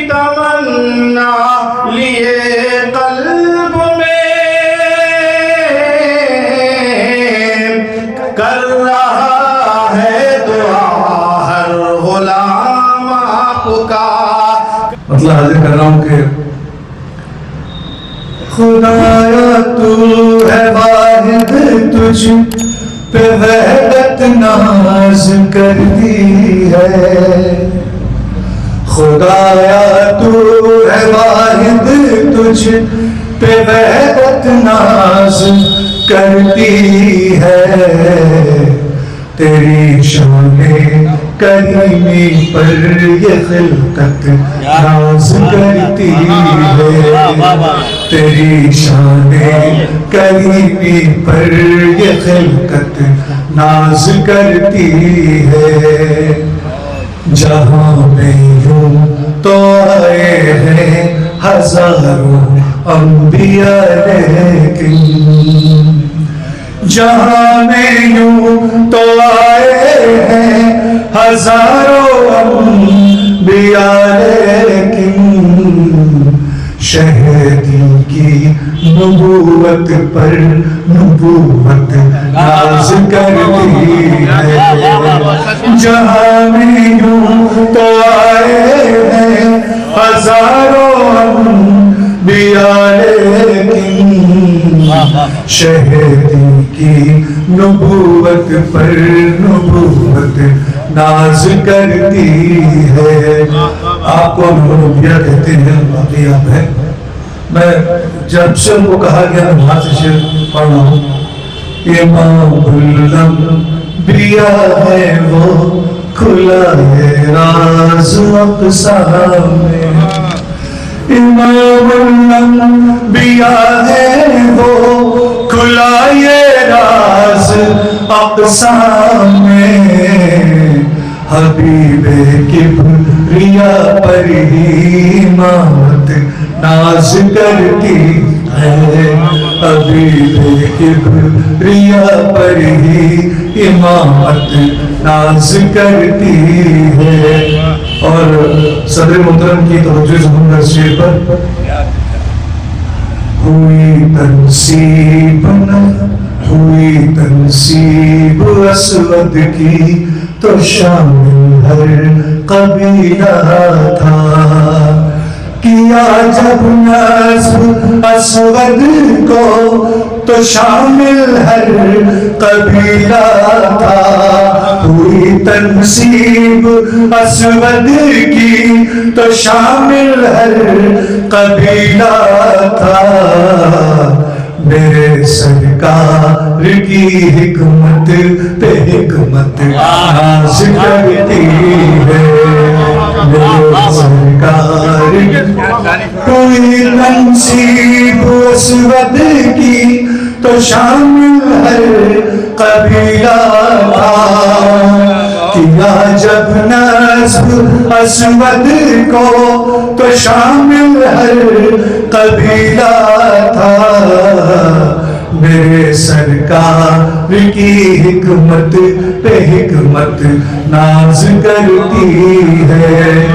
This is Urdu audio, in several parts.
تمنا لیے قلب میں کر رہا ہے دعا ہر غلام آپ کا. مطلب حاضر کر رہا ہوں کہ خدایا تو ہے واحد تجھ پہ وحدت ناز کرتی ہے. خدایا تو ہے واحد تجھ پہ وحدت ناز کرتی ہے. تیری شان کریمی پر یہ خلقت ناز کرتی ہے. تیری شان کریمی پر یہ خلقت ناز کرتی ہے. جہاں میں یوں تو آئے ہیں ہزاروں انبیاء لیکن جہاں میں یوں تو آئے ہیں ہزاروں انبیاء لیکن شہدی کی نبوت پر نبوت ناز کرتی ہے. جہاں میں یوں تو آئے ہیں ہزاروں انبیاء لیکن شہدی کی نبوت پر نبوت ناز کرتی ہے. آپ کو نبویہ کہتے ہیں، باقی آپ ہیں. میں جب سے ان کو کہا گیا میں وہاں سے شعر پڑھ رہا ہوں. امام الانبیاء ہے وہ کھلا ہے راز اقصیٰ میں. امام الانبیاء ہے وہ کھلا یہ راز اقصیٰ میں. حبیب کبریاء پر ہی امامت ناز کرتی ہے. حبیب کبریاء پر ہی امامت ناز کرتی ہے. اور صدر محترم کی توجہ ضرور ہے شعر پر. ہوئی تنصیب اسود کی تو شامل ہر قبیلہ تھا. کیا جب نصب اسود کو تو شامل ہر قبیلہ تھا. ہوئی تنصیب اسود کی تو شامل ہر قبیلہ تھا. میرے سرکار کی حکمت پہ حکمت ناز کرتی ہے. میرے سرکار کوئی تنصیب اسود کی تو شامل ہر قبیلہ تھا. کیا جب نصب اسود کو تو شامل ہر قبیلہ تھا. میرے سرکار کی حکمت پہ حکمت ناز کرتی ہے.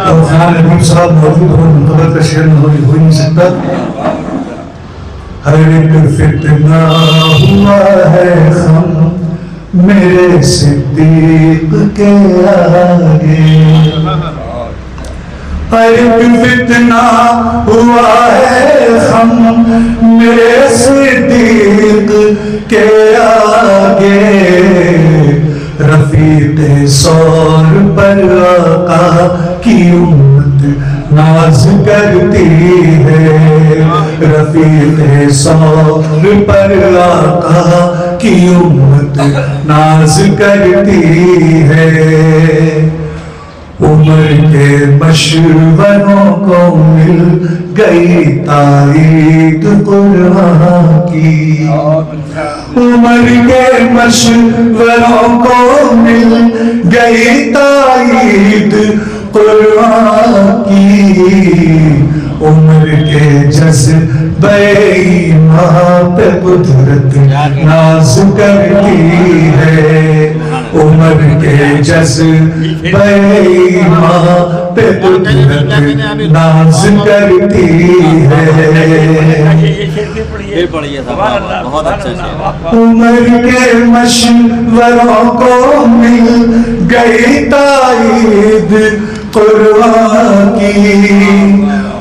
اور خان حبیب صاحب موجود ہوں منتظر کا شعر ہو ہی نہیں سکتا. ہر ایک فتنہ ہوا ہے خم میرے صدیق کے آگے. ہر ایک فتنہ ہوا ہے خم میرے صدیق کے آگے. رفیق سور پر آقا کی امت ناز کرتی ہے. رفیق سور پر آقا کی امت ناز کرتی ہے. عمر کے مشوروں کو مل گئی تائید قرآن کی. عمر کے مشوروں کو مل گئی تائید قرآن کی. عمر کے جذبہ ایمان پہ قدرت ناز کرتی ہے. عمر کے جذبہ ایمان پہ قدرت ناز کرتی ہے. بہت اچھا شعر. عمر کے مشوروں کو مل گئی تائید قرآن کی.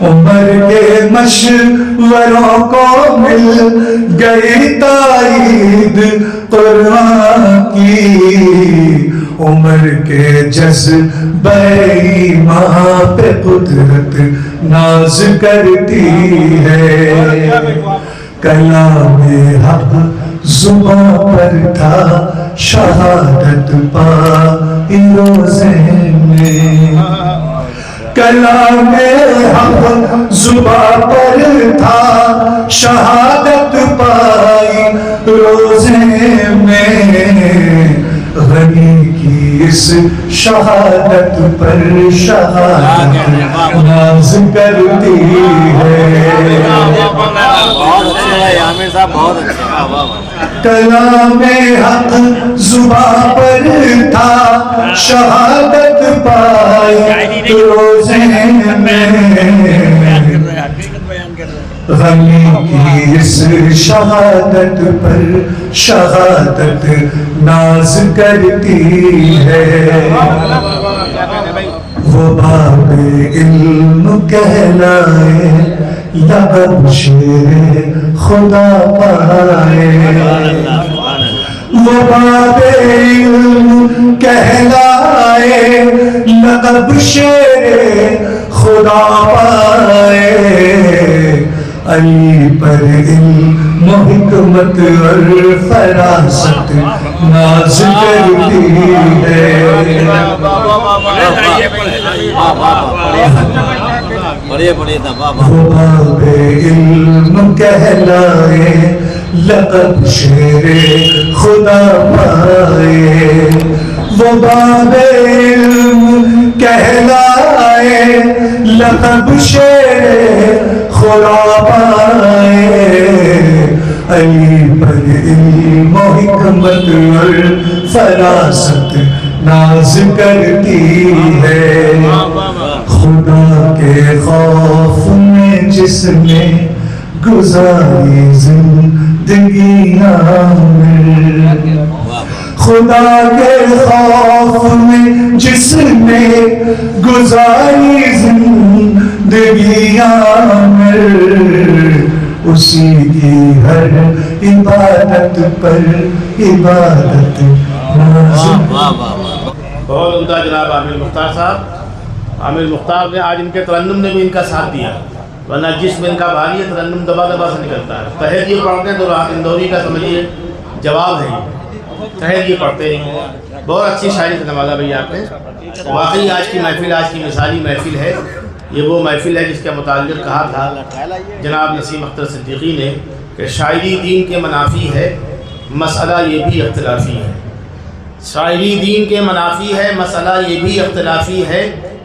عمر کے مشوروں کو مل گئی تائید قرآن کی. عمر کے جذبہ ایمان پہ قدرت ناز کرتی ہے. کلام حق زباں پر تھا شہادت پائی روزے میں. کلام حق زباں پر تھا شہادت پائی روزے میں. غنی کی اس شہادت پر شہادت ناز کرتی ہے. بہت اچھا ہے عامر صاحب, بہت اچھا. کلام حق زباں پر تھا شہادت پائی روزے میں. غنی کی اس شہادت پر شہادت ناز کرتی ہے. وہ باب علم کہلائے یا شیر خدا پائے. وہ باب علم کہلائے لقب شیر خدا پائے. علی پر علم و حکمت اور فراست ناز کرتی ہے. بڑے بڑے تھا. وہ باب علم کہلائے لقب شیر خدا پائے. وہ باب علم کہلائے لقب شیر خدا پائے. علی پر علم و حکمت اور فراست ناز کرتی ہے. خدا کے خوف میں جس نے گزاری زندگی عامر. خدا کے خوف میں جس نے گزاری زندگی عامر. اسی کی ہر عبادت پر عبادت ناز. بہت عمدہ جناب عامر مختار صاحب. عامر مختار نے آج ان کے ترنم نے بھی ان کا ساتھ دیا, ورنہ جس میں ان کا بھاری ہے ترنم دبا دبا سے نکلتا ہے. تحید یہ پڑھتے ہیں تو راحت اندوری کا سمجھیے جواب ہے. تحید یہ پڑھتے ہیں. بہت اچھی شاعری سے نوازا بھائی آپ نے. واقعی آج کی محفل آج کی مثالی محفل ہے. یہ وہ محفل ہے جس کے متعلق کہا تھا جناب نسیم اختر صدیقی نے کہ شاعری دین کے منافی ہے, مسئلہ یہ بھی اختلافی ہے. شاعری دین کے منافی ہے, مسئلہ یہ بھی اختلافی ہے.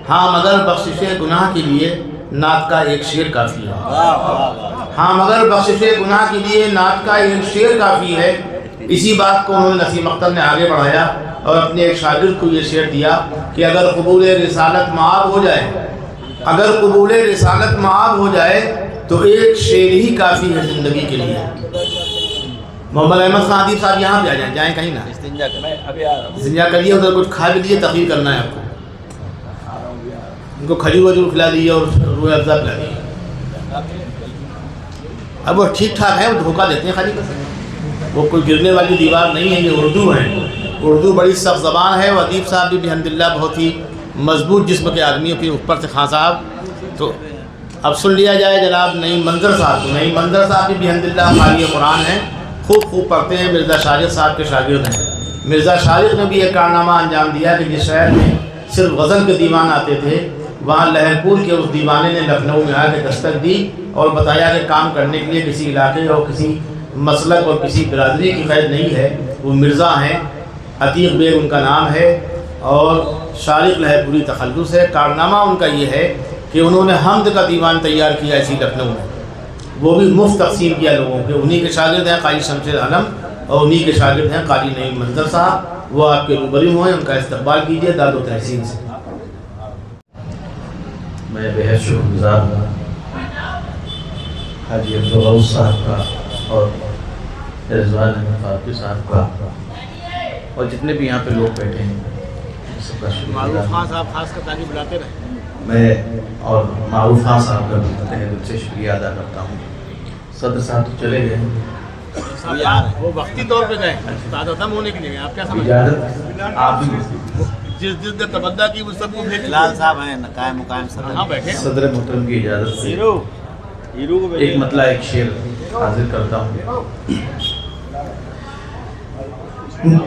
ہاں مگر بخشش گناہ کے لیے نعت کا ایک شعر کافی ہے. ہاں مگر بخشش گناہ کے لیے نعت کا ایک شعر کافی ہے. اسی بات کو انہوں نے نسیم اختر نے آگے بڑھایا اور اپنے ایک شاگرد کو یہ شعر دیا کہ اگر قبول رسالت معاب ہو جائے, اگر قبول رسالت معاب ہو جائے تو ایک شعر ہی کافی ہے زندگی کے لیے. محمد احمد خان ادیب صاحب یہاں پہ آ جائیں, جائیں کہیں نہ استنجا کریے, ادھر کچھ کھا بھی لیجیے, تقریر کرنا ہے آپ کو. ان کو کھجور وجور کھلا دیجیے اور روح افزا پلا دیجیے. اب وہ ٹھیک ٹھاک ہے, وہ دھوکہ دیتے ہیں خالی, وہ کوئی گرنے والی دیوار نہیں ہے. یہ اردو ہے, اردو بڑی سخت زبان ہے. وہ ادیب صاحب بھی الحمدللہ بہت ہی مضبوط جسم کے آدمی, پھر اوپر سے خان صاحب. تو اب سن لیا جائے جناب نعیم منظر صاحب کو. نعیم منظر صاحب بھی الحمدللہ قاری قرآن ہیں, خوب پڑھتے ہیں. مرزا شارق صاحب کے شاگرد ہیں. مرزا شارق نے بھی ایک کارنامہ انجام دیا کہ جس شہر میں صرف غزل کے دیوان آتے تھے, وہاں لہر پور کے اس دیوانے نے لکھنؤ میں آ کے دستک دی اور بتایا کہ کام کرنے کے لیے کسی علاقے اور کسی مسلک اور کسی برادری کی قید نہیں ہے. وہ مرزا ہیں, عتیق بیگ ان کا نام ہے, اور شارق لہر پوری تخلص ہے. کارنامہ ان کا یہ ہے کہ انہوں نے حمد کا دیوان تیار کیا اسی لکھنؤ میں, وہ بھی مفت تقسیم کیا لوگوں کے. انہی کے شاگرد ہیں قاری شمشیر عالم اور انہی کے شاگرد ہیں قاری نعیم منظر صاحب. وہ آپ کے روبرو ہوئے، ان کا استقبال کیجیے داد و تحسین سے۔ میں بہت شکر گزار ہوں حاجی عبدالغوث صاحب کا اور رضوان احمد فاروقی صاحب کا اور جتنے بھی یہاں پہ لوگ بیٹھے ہیں سب کا شکر گزار ہوں۔ صاحب خاص کر تعریف بلاتے رہے۔ میں اور معروف خان صاحب کا بھی تہہ دل سے شکریہ ادا کرتا ہوں۔ صدر صاحب تو چلے گئے، وہ وقتی طور پہ گئے، ختم ہونے کے لیے آپ کیا سمجھتے اجازت آپ بھی جس نے تبدہ کی وہ سب کو بھیج بلال صاحب ہیں قائم مقام صدر۔ ہاں بیٹھے۔ صدر محترم کی اجازت سے ایک مطلع ایک شعر حاضر کرتا ہوں۔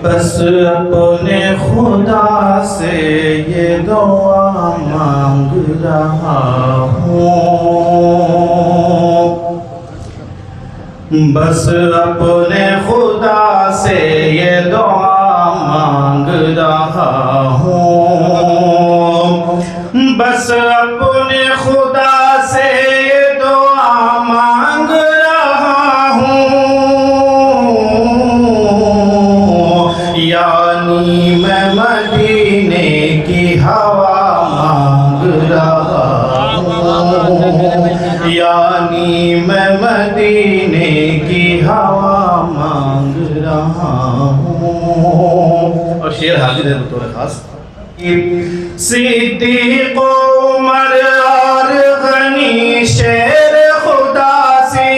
بس اپنے خدا سے یہ دعا مانگ رہا ہوں، بس اپنے خدا سے یہ دعا مانگ رہا ہوں، بس اپنے خدا سے یہ دعا مانگ رہا ہوں، یعنی میں مدینے کی ہوا مانگ رہا ہوں، یعنی میں مدینے کی ہوا مانگ رہا ہوں۔ اور شعر حاضر ہے بطور خاص۔ صدیق عمر اور غنی شیر خدا سے،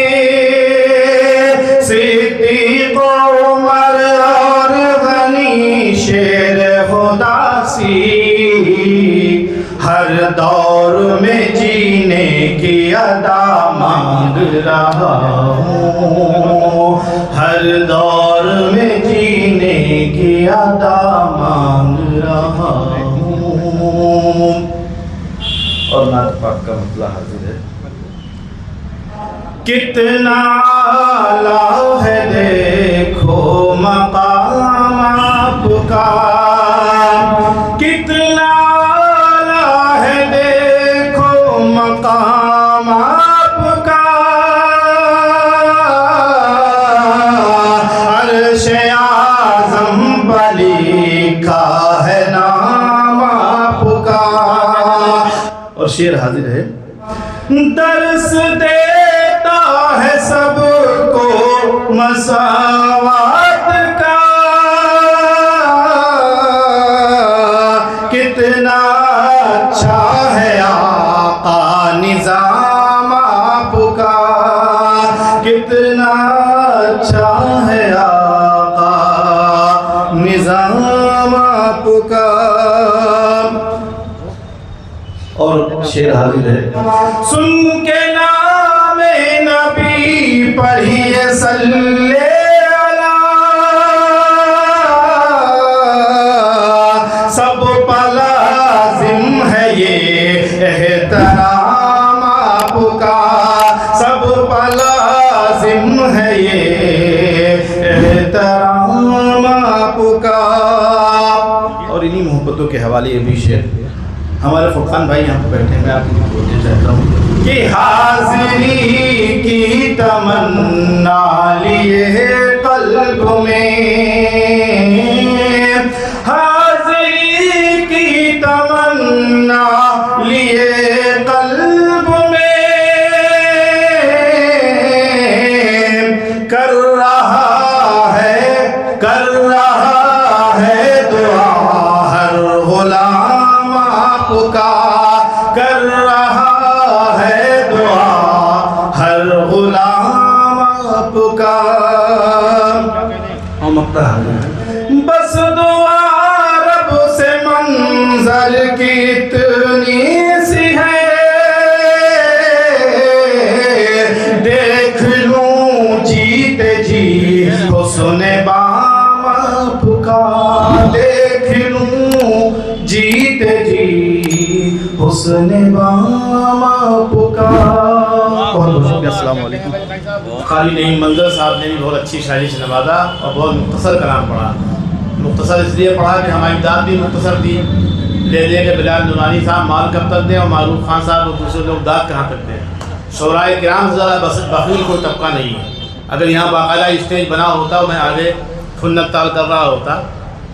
صدیق عمر اور غنی شیر خدا سے، ہر دور میں جینے کی ادا مانگ رہا ہوں، ہر دور میں جینے کی ادا مانگ رہا ہوں۔ اور نعت پاک کا مطلع حاضر ہے۔ کتنا اعلیٰ ہے دیکھو مقام آپ کا، کتنا اعلیٰ ہے دیکھو مقام آپ کا، عرش اعظم پر لکھا ہے نام آپ کا۔ اور شعر حاضر ہے۔ درس دیتا ہے سب کو مساوات کا، کتنا اچھا ہے آقا نظام آپ کا، کتنا اچھا ہے آقا نظام آپ کا۔ اور شعر حاضر ہے۔ سن کے نام نبی پڑھیے صلی علی، سب پر لازم ہے یہ احترام آپ کا، سب پر لازم ہے یہ احترام آپ کا۔ اور انہی محبتوں کے حوالے یہ بھی شعر ہمارے فرقان بھائی یہاں پہ بیٹھے ہیں، میں آپ کو بولنا چاہتا ہوں کہ حاضری کی تمنا لیے قلب میں، حاضری کی تمنا لیے قلب میں، کر رہا ہے دعا ہر غلام آپ کا، کر رہا ہے دعا ہر غلام آپ کا۔ اور مقطع حاضر ہے۔ بس دعا رب سے منزل کی اتنی سی ہے، دیکھ لوں جیتے جی حسن بام آپ کا، دیکھ لوں جیتے جی حسن بام آپ کا۔ بہت بہت شکریہ، السلام علیکم۔ خالی نہیں، منظر صاحب نے بھی بہت اچھی شاعری سے نوازا اور بہت مختصر کلام پڑھا۔ مختصر اس لیے پڑھا کہ ہماری داد بھی مختصر تھی، لے دے کہ بلال نورانی صاحب مال کب تک دیں اور معروف خان صاحب اور دوسرے لوگ داد کہاں تک دیں۔ شعراء کرام سے زیادہ بخیل کوئی طبقہ نہیں ہے۔ اگر یہاں باقاعدہ اسٹیج بنا ہوتا اور میں آگے پھنک تال کر رہا ہوتا